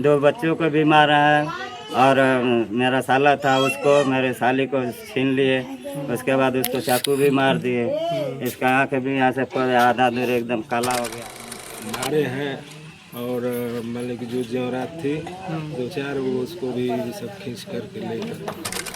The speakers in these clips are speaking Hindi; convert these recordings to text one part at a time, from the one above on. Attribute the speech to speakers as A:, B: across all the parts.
A: दो बच्चों को भी मारा है और मेरा साला था उसको मेरे साली को छीन लिए। उसके बाद उसको चाकू भी मार दिए। इसका आँख भी यहाँ से पूरे आधा दूर एकदम काला हो गया।
B: मारे हैं और मतलब कि जो जेवरात थी दो चार वो उसको भी सब खींच करके ले गए।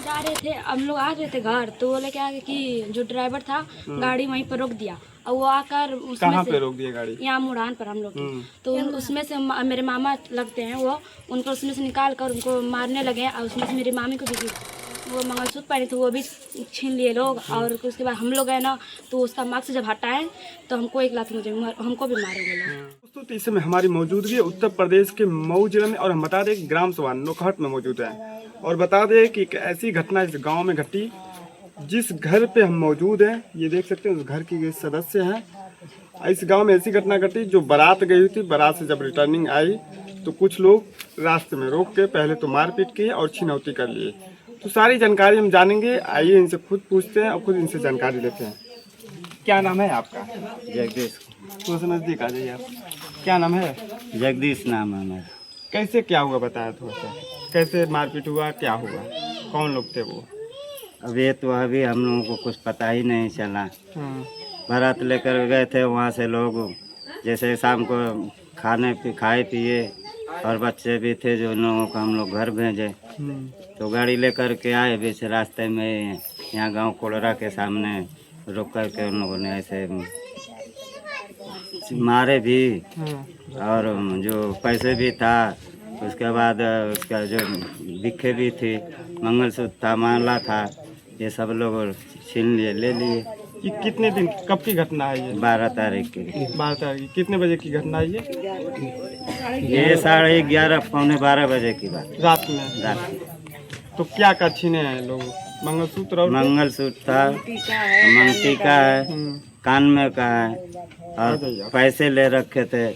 C: जा रहे थे, हम लोग आ रहे थे घर, तो बोले क्या कि जो ड्राइवर था गाड़ी वहीं पर रोक दिया और वो आकर उसमें
D: कहाँ
C: से
D: पे रोक दिया गाड़ी?
C: यहाँ मुड़ान पर हम लोग की। तो उसमें से मेरे मामा लगते हैं वो, उनको उसमें से निकाल कर उनको मारने लगे और उसमें से मेरी मामी को भी वो मंगलसूत्र पहने थे वो भी छीन लिए लोग। और उसके बाद हम लोग गए ना तो उसका मार्क्स जब हटाएं तो हमको एक लात मुझे हमको भी मारे गए लोग।
D: दोस्तों तो इस समय हमारी मौजूदगी है उत्तर प्रदेश के मऊ जिले में और हम बता दें कि ग्राम सभा नोखहट में मौजूद है। और बता दें कि एक ऐसी घटना इस गांव में घटी जिस घर पे हम मौजूद हैं, ये देख सकते हैं उस घर की सदस्य हैं। इस गांव में ऐसी घटना घटी जो बारात गई हुई थी, बारात से जब रिटर्निंग आई तो कुछ लोग रास्ते में रोक के पहले तो मारपीट की और छिनौती कर लिए। तो सारी जानकारी हम जानेंगे, आइए इनसे खुद पूछते हैं और खुद इनसे जानकारी लेते हैं। क्या नाम है आपका?
A: जगदीश।
D: थोड़ा सा नजदीक आ जाइए आप। क्या नाम है?
A: जगदीश नाम है मेरा।
D: कैसे क्या हुआ बताया थोड़ा सा, कैसे मारपीट हुआ, क्या हुआ, कौन लोग थे वो?
A: अभी हम लोगों को कुछ पता ही नहीं चला। बारात लेकर गए थे वहाँ से लोग, जैसे शाम को खाए पिए और बच्चे भी थे जो लोगों को हम लोग घर भेजे। तो गाड़ी लेकर के आए, बीच रास्ते में यहाँ गांव कोड़रा के सामने रुक कर के उन लोगों ने ऐसे मारे भी और जो पैसे भी था, उसके बाद उसका जो दिखे भी थी, मंगलसूत्र था, माला था, ये सब लोग छीन लिए, ले लिए।
D: ये कितने दिन कब की घटना है ये?
A: 12 तारीख की।
D: 12 तारीख। कितने बजे की घटना है ये?
A: ये 11:30 पौने 12 बजे की बात।
D: रात में।
A: रात में।
D: तो क्या क्या छीने हैं लोग? मंगलसूत्र और
A: मंगलसूत्र था, टीका है, कान में का है और पैसे ले रखे थे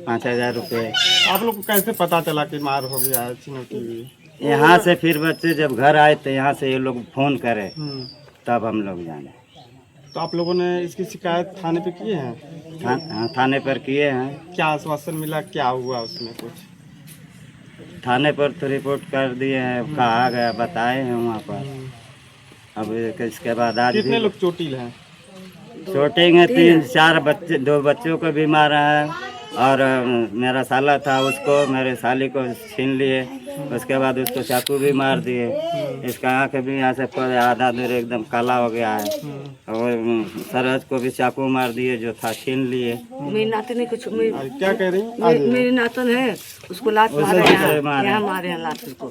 A: 5,000 रुपये।
D: आप लोग को कैसे पता चला कि मार हो गया है, छिनौती हुई?
A: यहाँ से फिर बच्चे जब घर आए तो यहाँ से ये लोग फोन करे, तब हम लोग जाने।
D: तो आप लोगों ने इसकी शिकायत थाने पे किए हैं?
A: थाने पर किए हैं।
D: क्या आश्वासन मिला, क्या हुआ उसमें कुछ?
A: थाने पर तो रिपोर्ट कर दिए हैं, कहा गया, बताए हैं वहाँ पर। अब इसके बाद आज
D: कितने
A: भी
D: लोग चोटिल हैं?
A: शूटिंग 3-4 बच्चे, 2 बच्चों को भी मारा है और मेरा साला था उसको मेरे साली को छीन लिए। उसके बाद उसको चाकू भी मार दिए। इसका आँख भी यहाँ से पूरे आधा दूर एकदम काला हो गया है और सरहद को भी चाकू मार दिए, जो था छीन लिए।
E: मेरी नातन है कुछ
D: क्या कह रही हैं?
E: मेरी नातन है, उसको लात मारे यहाँ मारे हैं लात उसको।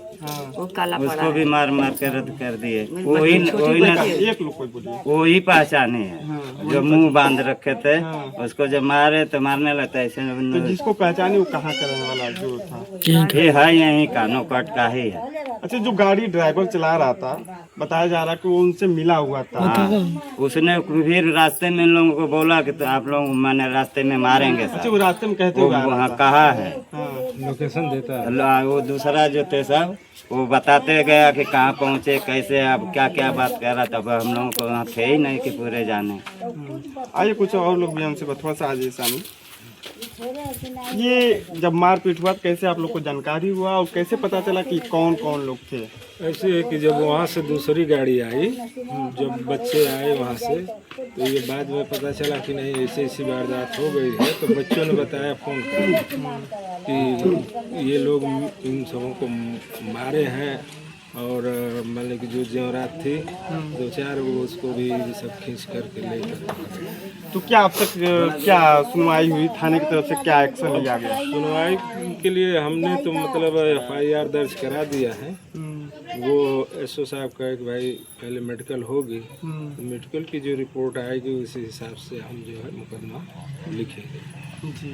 E: वो काला पड़ा
A: उसको भी मार के रद्द कर दिए।
D: एक लोग कोई बोलिए।
A: वही पहचाने है जो मुंह बांध रखे थे, उसको जब मारे तो मारने लगता है ऐसे।
D: तो जिसको पहचाने वो कहाँ का रहने वाला जो था?
A: ये है यहीं का, नौकट का ही है।
D: अच्छा, जो गाड़ी ड्राइवर चला रहा था, बताया जा रहा कि वो उनसे मिला हुआ था।
A: उसने फिर रास्ते में इन लोगों को बोला कि तो आप लोग मैंने रास्ते में मारेंगे
D: अच्छा,
A: सर।
D: वो रास्ते में कहते
A: वो
D: हुए आ रहा
A: वहाँ
D: था।
A: कहा है,
B: लोकेशन देता है।
A: वो दूसरा जो थे सब वो बताते गया कि कहाँ पहुँचे, कैसे, अब क्या क्या बात कर रहा था। अब हम लोगों को वहाँ थे ही नहीं कि पूरे जाने।
D: आइए कुछ और लोग भी हमसे थोड़ा सा आ जाइए सामने। ये जब मारपीट हुआ तो कैसे आप लोग को जानकारी हुआ और कैसे पता चला कि कौन कौन लोग थे?
B: ऐसे है कि जब वहाँ से दूसरी गाड़ी आई, जब बच्चे आए वहाँ से, तो ये बाद में पता चला कि नहीं ऐसी ऐसी वारदात हो गई है। तो बच्चों ने बताया फ़ोन कर कि ये लोग इन सबों को मारे हैं और मतलब कि जो जेवरात थी दो चार वो उसको भी सब खींच करके ले गए।
D: तो क्या अब तक क्या सुनवाई हुई? थाने की तरफ से क्या एक्शन लिया गया?
B: सुनवाई के लिए हमने तो मतलब FIR दर्ज करा दिया है। वो SO साहब का कि भाई पहले मेडिकल होगी, तो मेडिकल की जो रिपोर्ट आएगी उसी हिसाब से हम जो है मुकदमा लिखेंगे जी।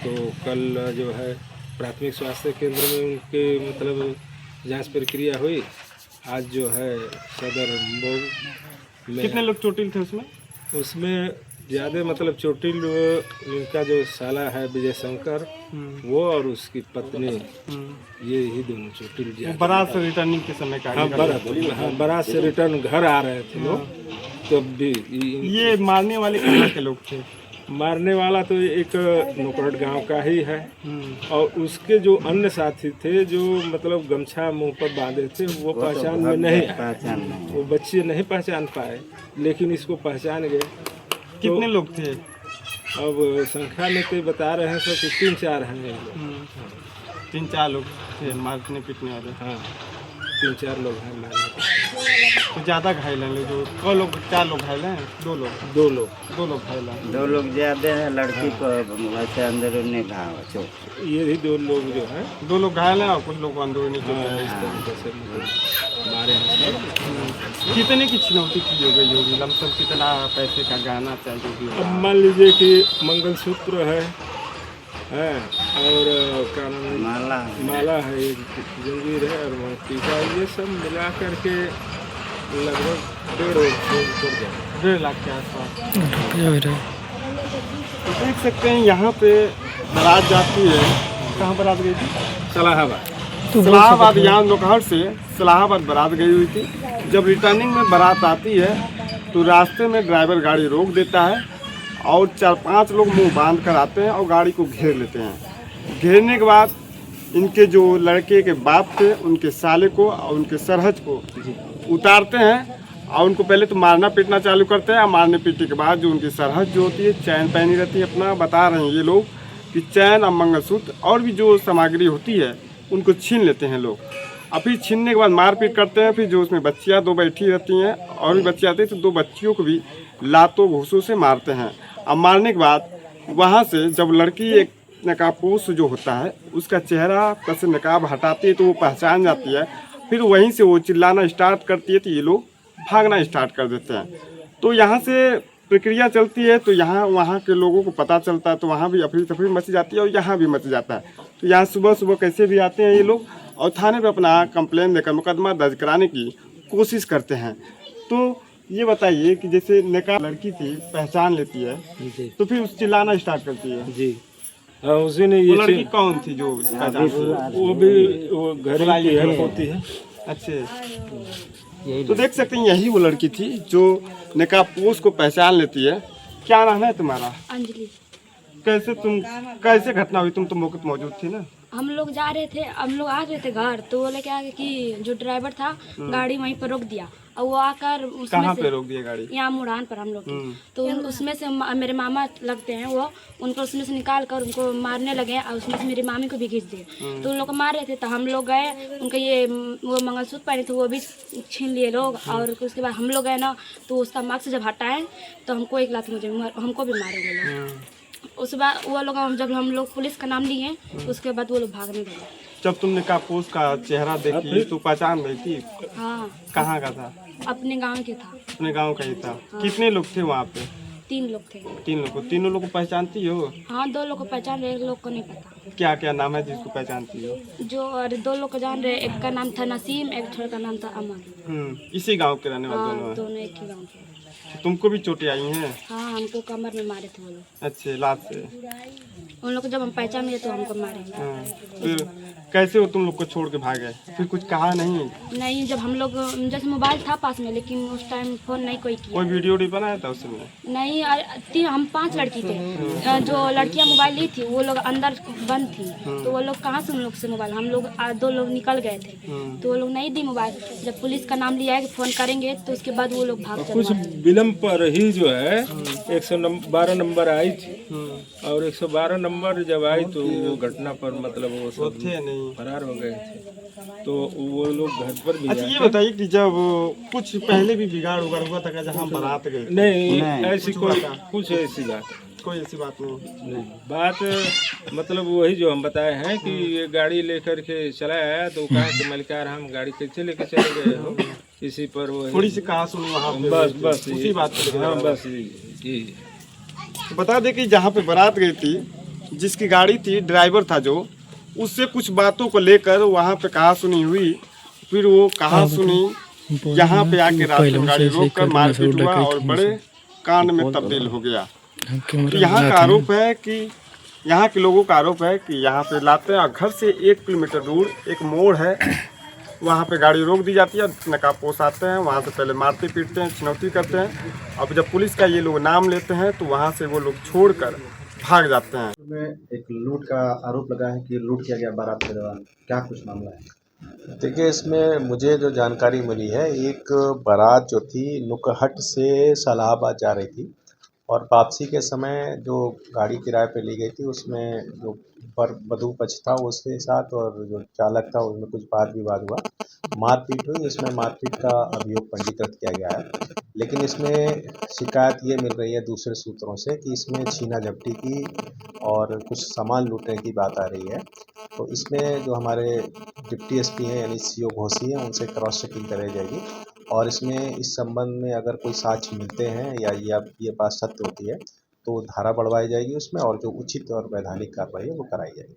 B: तो कल जो है प्राथमिक स्वास्थ्य केंद्र में उनके मतलब जांच प्रक्रिया हुई। आज जो है सदर मऊ में।
D: कितने लोग चोटिल थे उसमें?
B: उसमें ज़्यादा मतलब चोटिल उनका जो साला है विजय शंकर, वो और उसकी पत्नी, ये ही दोनों चोटिल।
D: बारात से रिटर्निंग के समय का?
B: हाँ, बारात से रिटर्न घर आ रहे थे लोग, तब भी।
D: ये मारने वाले कहाँ के लोग थे?
B: मारने वाला तो एक नौकरट गांव का ही है और उसके जो अन्य साथी थे जो मतलब गमछा मुंह पर बांधे थे वो पहचान में नहीं आए।
A: पहचान नहीं।
B: वो बच्चे नहीं पहचान पाए लेकिन इसको पहचान गए।
D: कितने लोग थे?
B: अब संख्या में तो बता रहे हैं सब कि 3-4 हैं ये लोग।
D: 3-4 लोग थे मारने पीटने वाले।
B: हाँ 3-4 लोग हैं मारने को।
D: तो ज़्यादा घायल हैं जो 2 लोग 4 लोग घायल हैं? 2 लोग
B: 2 लोग
D: 2 लोग घायल हैं।
A: 2 लोग ज्यादा है, लड़की को वैसे अंदरूनी घाव चोट।
B: ये भी 2 लोग जो हैं
D: 2 लोग घायल हैं और कुछ लोग अंदरूनी चोट है।
B: इस तरीके से मतलब मारे हैं।
D: कितने की छिनौती की हो गई होगी? लमसम कितना पैसे का गहना चाहिए जो भी
B: अब
D: होगा?
B: मान लीजिए कि मंगलसूत्र है और क्या नाम है
A: माला
B: माला है, एक जंजीर है और वहाँ टीका, ये सब मिला करके लगभग 1.5
D: लाख के आसपास। तो देख सकते हैं यहाँ पे बारात जाती है। कहाँ बारात गई थी? सलाहाबाद। यहाँ लोकहट से सलाहाबाद बारात गई हुई थी। जब रिटर्निंग में बारात आती है तो रास्ते में ड्राइवर गाड़ी रोक देता है और 4-5 लोग मुंह बांध कर आते हैं और गाड़ी को घेर लेते हैं। घेरने के बाद इनके जो लड़के के बाप थे उनके साले को और उनके सरहज को उतारते हैं और उनको पहले तो मारना पीटना चालू करते हैं। और मारने पीटने के बाद जो उनकी सरहद जो होती है, चैन पहनी रहती है अपना, बता रहे हैं ये लोग कि चैन और मंगलसूत्र और भी जो सामग्री होती है उनको छीन लेते हैं लोग। और फिर छीनने के बाद मारपीट करते हैं। फिर जो उसमें बच्चियाँ 2 बैठी रहती हैं और भी बच्चे आते हैं तो 2 बच्चियों को भी लातों घूसों से मारते हैं। अब मारने के बाद वहाँ से जब लड़की एक नकाबपोश जो होता है उसका चेहरा पर से नकाब हटाती है तो वो पहचान जाती है। फिर वहीं से वो चिल्लाना स्टार्ट करती है तो ये लोग भागना स्टार्ट कर देते हैं। तो यहाँ से प्रक्रिया चलती है तो यहाँ वहाँ के लोगों को पता चलता है तो वहाँ भी अफरी तफरी मच जाती है और यहाँ भी मच जाता है। तो यहाँ सुबह सुबह कैसे भी आते हैं ये लोग और थाने पे अपना कंप्लेन देकर मुकदमा दर्ज कराने की कोशिश करते हैं। तो ये बताइए कि जैसे नकाब लड़की थी पहचान लेती है तो फिर उस चिल्लाना स्टार्ट करती है
B: जी। उसी ने
D: वो
B: ये
D: लड़की कौन थी जो पहचान
B: वो भी वो घर की हेल्प होती है।
D: अच्छे तो देख सकते हैं यही वो लड़की थी जो नकाबपोश को पहचान लेती है। क्या नाम है तुम्हारा?
C: अंजलि।
D: कैसे घटना हुई? तुम तो मौके पर मौजूद थी ना?
C: हम लोग जा रहे थे, हम लोग आ रहे थे घर, तो बोले क्या कि जो ड्राइवर था गाड़ी वहीं पर रोक दिया और वो आकर उसमें
D: कहाँ
C: से
D: पे रोक दिया गाड़ी?
C: यहाँ मुड़ान पर हम लोग की। तो उसमें से मेरे मामा लगते हैं वो, उनको उसमें से निकाल कर उनको मारने लगे और उसमें से मेरी मामी को भी खींच दिए। तो उन लोग को मार रहे थे तो हम लोग गए, उनका ये वो मंगलसूत्र पहने थे वो भी छीन लिए लोग। और उसके बाद हम लोग गए ना तो उसका मार्क्स जब हटाए तो हमको एक लात मुझे हमको भी मारे वो लोग। उस बाद वो लोग जब हम लोग पुलिस का नाम लिए उसके बाद वो लोग भागने लगे।
D: जब तुमने नकाबपोश का चेहरा देखी तो पहचान रही थी?
C: हाँ
D: कहाँ का था?
C: अपने गांव के था।
D: अपने गांव का ही था। कितने लोग थे वहाँ पे?
C: 3 लोग थे।
D: 3 लोग को। तीनों लोग को पहचानती हो?
C: हाँ 2 लोग को पहचान रहे, 1 लोग को नहीं पता।
D: क्या क्या नाम है जिसको पहचानती हो?
C: जो 2 लोग को जान रहे, एक का नाम था नसीम, एक छोटे का नाम था अमन।
D: इसी गांव के रहने वाले
C: हाँ
D: दोनों हैं?
C: दोनों एक ही गाँव के।
D: तुमको भी चोटें आई हैं?
C: हाँ हमको कमर में मारे थे वो लोग।
D: अच्छे लात से?
C: उन लोग को जब हम पहचान गए तो हमको मारे।
D: हाँ। फिर कैसे वो तुम लोग को छोड़ के भागे? फिर कुछ कहा नहीं?
C: नहीं, जब हम लोग जैसे मोबाइल था पास में लेकिन उस टाइम फोन नहीं कोई किया।
D: कोई वीडियो बनाया था उसमें?
C: नहीं, हम 5 लड़की थे। जो लड़कियां मोबाइल ली थी वो लोग अंदर बंद थी तो वो लोग कहाँ से उन लोग से मोबाइल, हम लोग 2 लोग निकल गए थे तो वो लोग नहीं दी मोबाइल। जब पुलिस का नाम लिया है कि फ़ोन करेंगे तो उसके बाद वो लोग भाग
B: कुछ
C: चले।
B: विलम्ब पर ही जो है 112 नंबर आई थी और 112 नंबर जब आई तो वो घटना पर मतलब वो सब
D: थे नहीं,
B: फरार हो गए थे। तो वो लोग घर पर भी
D: अच्छा ये बताइए कि जब कुछ पहले भी बिगाड़ उगाड़ हुआ था जहाँ बारात गए?
B: नहीं ऐसी कुछ ऐसी बात
D: कोई ऐसी बात नहीं।
B: बात मतलब वही जो हम बताए हैं कि ये गाड़ी लेकर के चला आया तो कहा कि मलिकार हम गाड़ी कैसे लेके चले गए हो, इसी पर वो
D: थोड़ी सी कहा सुनी वहाँ पे?
B: बस
D: उसी बात पे
B: हाँ बस जी।
D: तो बता दें कि जहाँ पे बारात गई थी जिसकी गाड़ी थी ड्राइवर था जो, उससे कुछ बातों को लेकर वहाँ पे कहा सुनी हुई। फिर वो कहा सुनी यहाँ पे आके रात में गाड़ी रोक कर मारपीट हुआ और बड़े कांड में तब्दील हो गया। तो यहाँ का आरोप है कि यहाँ के लोगों का आरोप है कि यहाँ पे लाते हैं और घर से 1 किलोमीटर दूर एक मोड़ है वहाँ पे गाड़ी रोक दी जाती है, नकाबपोश आते हैं, वहाँ से पहले मारते पीटते हैं, चुनौती करते हैं। अब जब पुलिस का ये लोग नाम लेते हैं तो वहाँ से वो लोग छोड़कर भाग जाते हैं।
F: में एक लूट का आरोप लगा है कि लूट किया गया बारात के दौरान, क्या कुछ मामला है?
G: देखिए, इसमें मुझे जो जानकारी मिली है, एक बारात जो थी नुकहट से सलाहाबाद जा रही थी और वापसी के समय जो गाड़ी किराए पे ली गई थी उसमें जो वधू पक्ष था उसके साथ और जो चालक था उसमें कुछ वाद विवाद हुआ, मारपीट हुई। इसमें मारपीट का अभियोग पंजीकृत किया गया है, लेकिन इसमें शिकायत ये मिल रही है दूसरे सूत्रों से कि इसमें छीना झपटी की और कुछ सामान लूटने की बात आ रही है। तो इसमें जो हमारे डिप्टी एसपी हैं यानी सीओ घोसी हैं, उनसे क्रॉस चेकिंग कराई जाएगी और इसमें इस संबंध में अगर कोई साक्ष्य मिलते हैं या ये बात सत्य होती है तो धारा बढ़वाई जाएगी उसमें और जो उचित और वैधानिक कार्रवाई है वो कराई जाएगी।